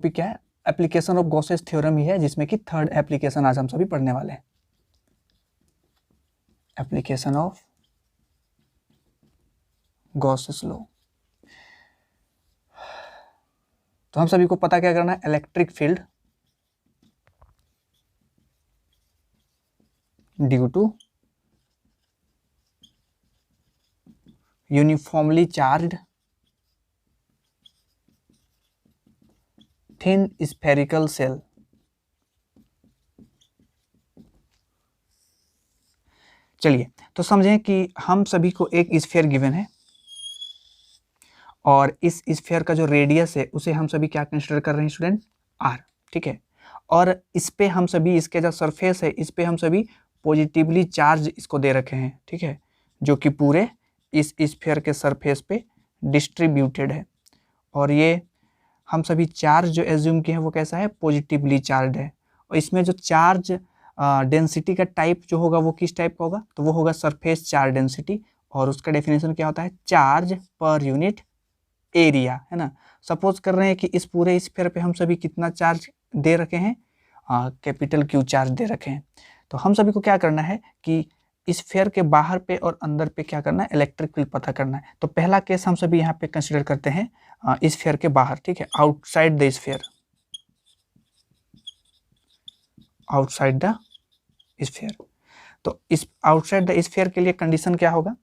Topic क्या है, application of Gauss's theorem ही है, जिसमें कि थर्ड एप्लीकेशन आज हम सभी पढ़ने वाले हैं, एप्लीकेशन ऑफ गॉसेस लॉ। तो हम सभी को पता क्या करना है, electric field due to uniformly charged thin spherical shell. चलिए तो समझें कि हम सभी को एक स्फीयर गिवन है और इस स्फीयर का जो रेडियस है उसे हम सभी क्या कंसीडर कर रहे हैं स्टूडेंट, आर, ठीक है। और इस पे हम सभी, इसके जो सरफेस है इस पे हम सभी पॉजिटिवली चार्ज इसको दे रखे हैं, ठीक है, जो कि पूरे इस स्फीयर के सरफेस पे डिस्ट्रीब्यूटेड है। और ये हम सभी चार्ज जो एज्यूम किए हैं वो कैसा है, पॉजिटिवली चार्ज है। और इसमें जो चार्ज डेंसिटी का टाइप जो होगा वो किस टाइप का होगा, तो वो होगा सरफेस चार्ज डेंसिटी, और उसका डेफिनेशन क्या होता है, चार्ज पर यूनिट एरिया, है ना। सपोज कर रहे हैं कि इस पूरे स्फीयर पे हम सभी कितना चार्ज दे रखे हैं, कैपिटल क्यू चार्ज दे रखे हैं। तो हम सभी को क्या करना है कि स्फीयर के बाहर पे और अंदर पे क्या करना है, इलेक्ट्रिक फील्ड पता करना है। तो पहला केस हम सभी यहाँ पे कंसीडर करते हैं स्फीयर के बाहर, ठीक है, outside the sphere, outside the sphere. तो इस आउटसाइड द स्फीयर के लिए कंडीशन क्या होगा,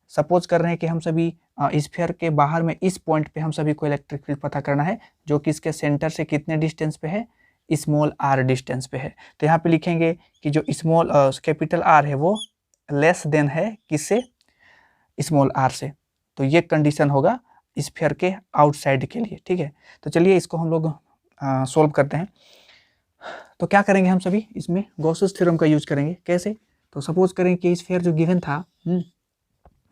सपोज कर रहे हैं कि हम सभी स्फीयर के बाहर में इस पॉइंट पे हम सभी को इलेक्ट्रिक फील्ड पता करना है, जो कि इसके सेंटर से कितने डिस्टेंस पे है, स्मॉल आर डिस्टेंस पे है। तो यहाँ पे लिखेंगे कि जो स्मॉल कैपिटल आर है वो लेस देन है किससे, स्मॉल आर से। तो ये कंडीशन होगा स्फीयर के आउटसाइड के लिए, ठीक है। तो चलिए इसको हम लोग सोल्व करते हैं। तो क्या करेंगे हम सभी, इसमें गॉसेस थ्योरम का यूज करेंगे। कैसे, तो सपोज करें कि स्फीयर जो गिवन था,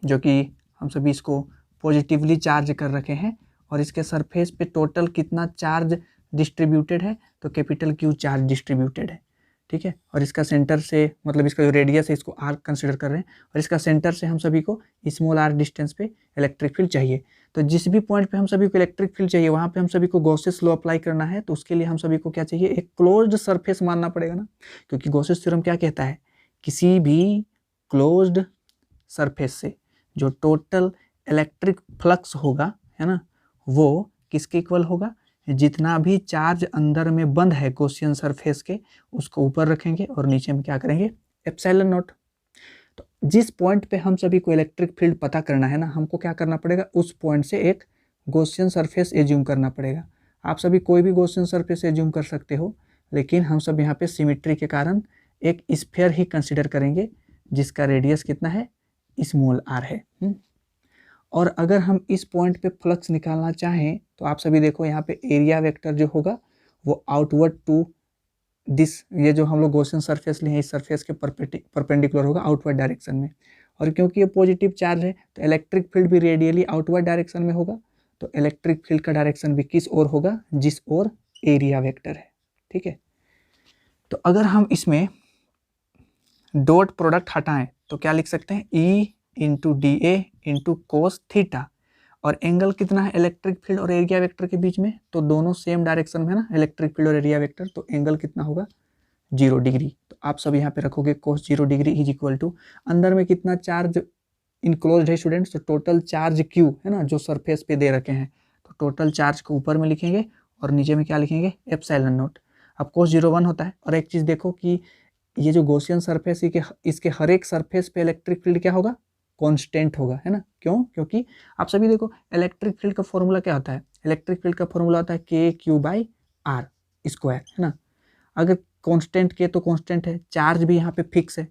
जो कि हम सभी इसको पॉजिटिवली चार्ज कर रखे हैं और इसके सरफेस पे टोटल कितना चार्ज डिस्ट्रीब्यूटेड है, तो कैपिटल क्यू चार्ज डिस्ट्रीब्यूटेड है, ठीक है। और इसका सेंटर से, मतलब इसका जो रेडियस है इसको आर कंसिडर कर रहे हैं, और इसका सेंटर से हम सभी को स्मॉल आर डिस्टेंस पे इलेक्ट्रिक फील्ड चाहिए। तो जिस भी पॉइंट पे हम सभी को इलेक्ट्रिक फील्ड चाहिए वहाँ पे हम सभी को गॉसेस लॉ अप्लाई करना है। तो उसके लिए हम सभी को क्या चाहिए, एक क्लोज्ड सरफेस मानना पड़ेगा ना, क्योंकि गॉसेस थ्योरम क्या कहता है, किसी भी क्लोज्ड सरफेस से जो टोटल इलेक्ट्रिक फ्लक्स होगा, है ना, वो किसके इक्वल होगा, जितना भी चार्ज अंदर में बंद है गॉसियन सरफेस के उसको ऊपर रखेंगे और नीचे में क्या करेंगे, एप्सिलॉन नॉट। तो जिस पॉइंट पे हम सभी को इलेक्ट्रिक फील्ड पता करना है ना, हमको क्या करना पड़ेगा, उस पॉइंट से एक गॉसियन सरफेस एज्यूम करना पड़ेगा। आप सभी कोई भी गॉसियन सरफेस एज्यूम कर सकते हो, लेकिन हम सब यहाँ पे सिमिट्री के कारण एक स्फीयर ही कंसिडर करेंगे जिसका रेडियस कितना है, स्मॉल आर है। और अगर हम इस पॉइंट पे फ्लक्स निकालना चाहें तो आप सभी देखो यहाँ पे एरिया वेक्टर जो होगा वो आउटवर्ड टू दिस, ये जो हम लोग गॉसियन सरफेस लिए हैं इस सरफेस के परपेंडिकुलर होगा आउटवर्ड डायरेक्शन में। और क्योंकि ये पॉजिटिव चार्ज है तो इलेक्ट्रिक फील्ड भी रेडियली आउटवर्ड डायरेक्शन में होगा। तो इलेक्ट्रिक फील्ड का डायरेक्शन भी किस ओर होगा, जिस ओर एरिया वेक्टर है, ठीक है। तो अगर हम इसमें डॉट प्रोडक्ट हटाएं तो क्या लिख सकते हैं, ई इंटू डी ए इंटू कोस थीटा, और एंगल कितना है इलेक्ट्रिक फील्ड और एरिया वेक्टर के बीच में, तो दोनों सेम डायरेक्शन में है ना, इलेक्ट्रिक फील्ड और एरिया वेक्टर, तो एंगल कितना होगा 0 डिग्री। तो आप सब यहाँ पे रखोगे कोस 0 डिग्री इज इक्वल टू, अंदर में कितना चार्ज इनक्लोज है स्टूडेंट्स, तो टोटल चार्ज क्यू है ना जो सरफेस पे दे रखे हैं, तो टोटल चार्ज को ऊपर में लिखेंगे और नीचे में क्या लिखेंगे, एप्सिलॉन नॉट। अब कोस 0 1 होता है। और एक चीज़ देखो कि ये जो गॉसियन सरफेस इसके हर एक सरफेस पे इलेक्ट्रिक फील्ड क्या होगा, कांस्टेंट होगा, है ना। क्यों, क्योंकि आप सभी देखो इलेक्ट्रिक फील्ड का फॉर्मूला क्या होता है, इलेक्ट्रिक फील्ड का फॉर्मूला होता है के क्यू बाई आर स्क्वायर, है ना। अगर कांस्टेंट के तो कांस्टेंट है, चार्ज भी यहाँ पे फिक्स है,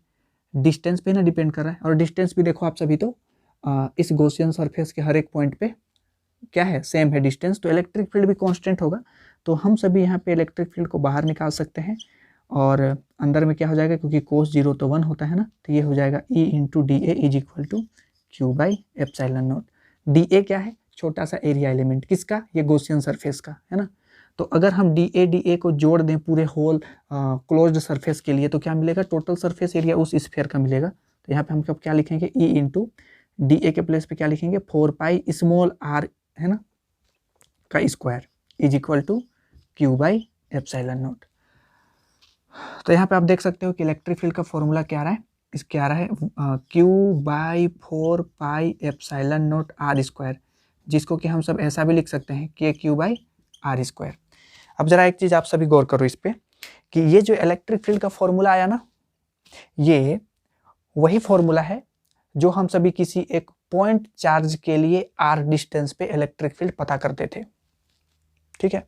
डिस्टेंस पे ना डिपेंड कर रहा है, और डिस्टेंस भी देखो आप सभी तो इस गॉसियन सरफेस के हर एक पॉइंट पे क्या है, सेम है डिस्टेंस, तो इलेक्ट्रिक फील्ड भी कांस्टेंट होगा। तो हम सभी यहाँ पे इलेक्ट्रिक फील्ड को बाहर निकाल सकते हैं और अंदर में क्या हो जाएगा, क्योंकि कोस 0 तो 1 होता है ना, तो ये हो जाएगा E into D A is equal to Q by epsilon naught. D A क्या है, छोटा सा एरिया एलिमेंट, किसका, ये गॉसियन सरफेस का, है ना। तो अगर हम डी ए को जोड़ दें पूरे होल क्लोज्ड सरफेस के लिए तो क्या मिलेगा, टोटल सरफेस एरिया उस स्फीयर का मिलेगा। तो यहाँ पे हम क्या लिखेंगे, ई इंटू डी ए के प्लेस पे क्या लिखेंगे, 4 पाई स्मॉल आर, है ना, का square is equal to Q by epsilon naught. तो यहाँ पे आप देख सकते हो कि इलेक्ट्रिक फील्ड का फॉर्मूला क्या आ रहा है, इसके आ रहा है Q by 4 pi epsilon naught R square, जिसको कि हम सब ऐसा भी लिख सकते हैं KQ बाई आर स्क्वायर। अब जरा एक चीज़ आप सभी गौर करो इस पे कि ये जो इलेक्ट्रिक फील्ड का फॉर्मूला आया ना, ये वही फॉर्मूला है जो हम सभी किसी एक पॉइंट चार्ज के लिए r डिस्टेंस पे इलेक्ट्रिक फील्ड पता करते थे। ठीक है,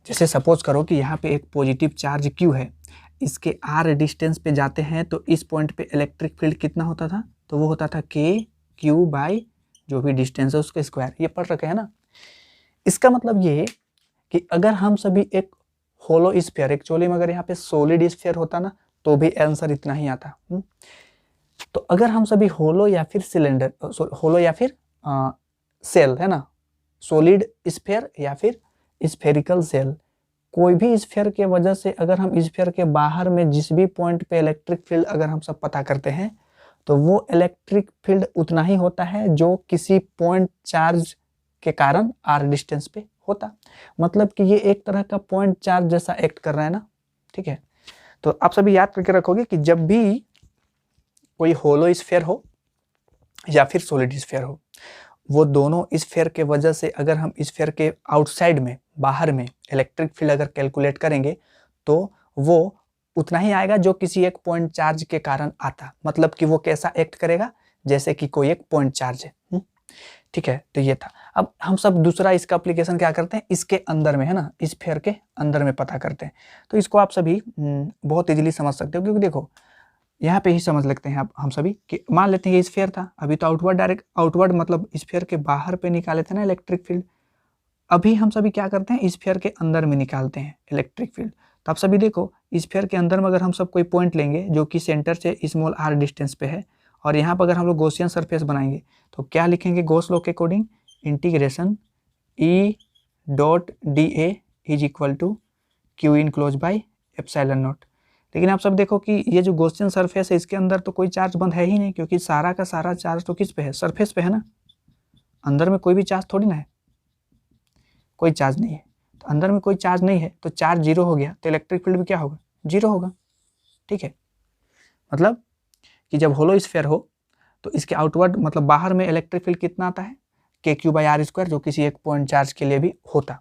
जैसे सपोज करो कि यहाँ पे एक पॉजिटिव चार्ज Q है, इसके r डिस्टेंस पे जाते हैं तो इस पॉइंट पे इलेक्ट्रिक फील्ड कितना होता था, तो वो होता था KQ बाई जो भी डिस्टेंस है उसके स्क्वायर। ये पढ़ रखे हैं ना। इसका मतलब ये कि अगर हम सभी एक होलो स्फीयर, एक्चुअली में अगर यहाँ पे सॉलिड स्फीयर होता ना तो भी आंसर इतना ही आता। तो अगर हम सभी होलो या फिर सिलेंडर, होलो या फिर सेल है ना, सॉलिड स्फीयर या फिर स्फेरिकल सेल, कोई भी स्फीयर के वजह से अगर हम स्फीयर के बाहर में जिस भी पॉइंट पे इलेक्ट्रिक फील्ड अगर हम सब पता करते हैं तो वो इलेक्ट्रिक फील्ड उतना ही होता है जो किसी पॉइंट चार्ज के कारण r डिस्टेंस पे होता। मतलब कि ये एक तरह का पॉइंट चार्ज जैसा एक्ट कर रहा है ना। ठीक है, तो आप सभी याद करके रखोगे कि जब भी कोई होलो स्फीयर हो या फिर सॉलिड स्फीयर हो, वो दोनों स्फीयर के वजह से अगर हम स्फीयर के आउटसाइड में, बाहर में इलेक्ट्रिक फील्ड अगर कैलकुलेट करेंगे तो वो उतना ही आएगा जो किसी एक पॉइंट चार्ज के कारण आता। मतलब कि वो कैसा एक्ट करेगा, जैसे कि कोई एक पॉइंट चार्ज है। ठीक है, तो ये था। अब हम सब दूसरा इसका एप्लीकेशन क्या करते हैं, इसके अंदर में है ना, स्फीयर के अंदर में पता करते हैं। तो इसको आप सभी बहुत इजीली समझ सकते हो, क्योंकि देखो यहाँ पे ही समझ लेते हैं हम सभी कि मान लेते हैं ये स्फीयर था, अभी तो आउटवर्ड, डायरेक्ट आउटवर्ड मतलब स्फीयर के बाहर पे निकाले थे ना इलेक्ट्रिक फील्ड। अभी हम सभी क्या करते हैं, स्फीयर के अंदर में निकालते हैं इलेक्ट्रिक फील्ड। तो आप सभी देखो स्फीयर के अंदर में अगर हम सब कोई पॉइंट लेंगे जो कि सेंटर से स्मॉल r डिस्टेंस पे है, और यहाँ पर अगर हम लोग गॉसियन सरफेस बनाएंगे तो क्या लिखेंगे गॉस लॉ के according, integration E dot dA is equal to Q enclose by epsilon naught. लेकिन आप सब देखो कि ये जो गॉसियन सरफेस है इसके अंदर तो कोई चार्ज बंद है ही नहीं, क्योंकि सारा का सारा चार्ज तो किस पे है, सरफेस पे है ना। अंदर में कोई भी चार्ज थोड़ी ना है, कोई चार्ज नहीं है। तो अंदर में कोई चार्ज नहीं है तो चार्ज जीरो हो गया, तो इलेक्ट्रिक फील्ड भी क्या होगा, जीरो होगा। ठीक है, मतलब कि जब होलो स्फीयर हो तो इसके आउटवर्ड मतलब बाहर में इलेक्ट्रिक फील्ड कितना आता है, KQ बाई आर स्क्वायर, जो किसी एक पॉइंट चार्ज के लिए भी होता।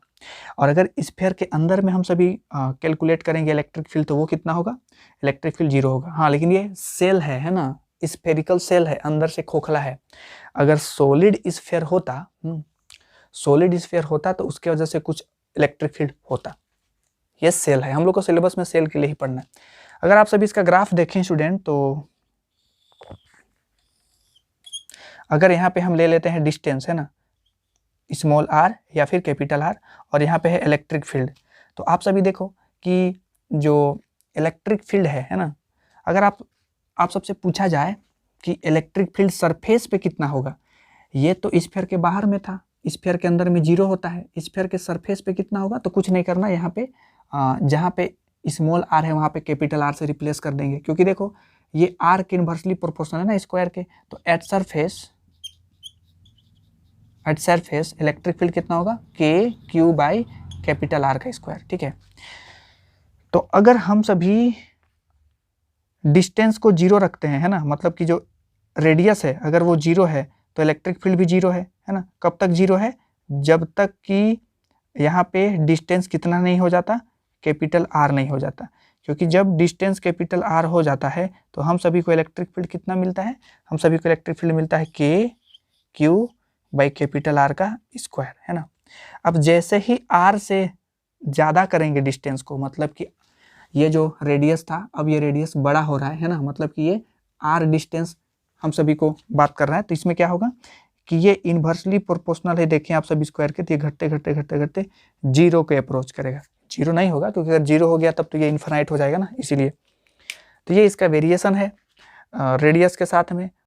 और अगर स्फीयर के अंदर में हम सभी कैलकुलेट करेंगे इलेक्ट्रिक फील्ड तो वो कितना होगा, इलेक्ट्रिक फील्ड जीरो होगा। हाँ, लेकिन ये सेल है ना, स्फेरिकल सेल है, अंदर से खोखला है। अगर सॉलिड स्फीयर होता, सॉलिड स्फीयर होता तो उसके वजह से कुछ इलेक्ट्रिक फील्ड होता। ये सेल है, हम लोग को सिलेबस में सेल के लिए ही पढ़ना है। अगर आप सभी इसका ग्राफ देखें स्टूडेंट, तो अगर यहाँ पे हम ले लेते हैं डिस्टेंस है ना, स्मॉल r या फिर कैपिटल R, और यहाँ पे है इलेक्ट्रिक फील्ड, तो आप सभी देखो कि जो इलेक्ट्रिक फील्ड है ना, अगर आप सबसे पूछा जाए कि इलेक्ट्रिक फील्ड सरफेस पे कितना होगा, ये तो स्फीयर के बाहर में था, स्फीयर के अंदर में जीरो होता है, स्फीयर के सरफेस पे कितना होगा, तो कुछ नहीं करना, यहाँ पे जहाँ पे स्मॉल r है वहाँ पे कैपिटल R से रिप्लेस कर देंगे, क्योंकि देखो ये r के इन्वर्सली प्रोपोर्शनल है ना स्क्वायर के। तो एट सरफेस इलेक्ट्रिक फील्ड कितना होगा, KQ बाई कैपिटल R का स्क्वायर। ठीक है, तो अगर हम सभी डिस्टेंस को जीरो रखते हैं है ना, मतलब कि जो रेडियस है अगर वो जीरो है तो इलेक्ट्रिक फील्ड भी जीरो है ना। कब तक जीरो है, जब तक कि यहाँ पे डिस्टेंस कितना नहीं हो जाता, कैपिटल R नहीं हो जाता। क्योंकि जब डिस्टेंस कैपिटल R हो जाता है तो हम सभी को इलेक्ट्रिक फील्ड कितना मिलता है, हम सभी को इलेक्ट्रिक फील्ड मिलता है KQ बाई कैपिटल R का स्क्वायर, है ना। अब जैसे ही R से ज़्यादा करेंगे डिस्टेंस को, मतलब कि ये जो रेडियस था अब ये रेडियस बड़ा हो रहा है ना, मतलब कि ये R डिस्टेंस हम सभी को बात कर रहा है, तो इसमें क्या होगा कि ये इन्वर्सली प्रोपोर्शनल है। देखें आप सभी स्क्वायर के, तो ये घटते घटते घटते घटते जीरो के अप्रोच करेगा। जीरो नहीं होगा क्योंकि अगर जीरो हो गया तब तो ये इन्फिनाइट हो जाएगा ना, इसीलिए। तो ये इसका वेरिएशन है रेडियस के साथ में।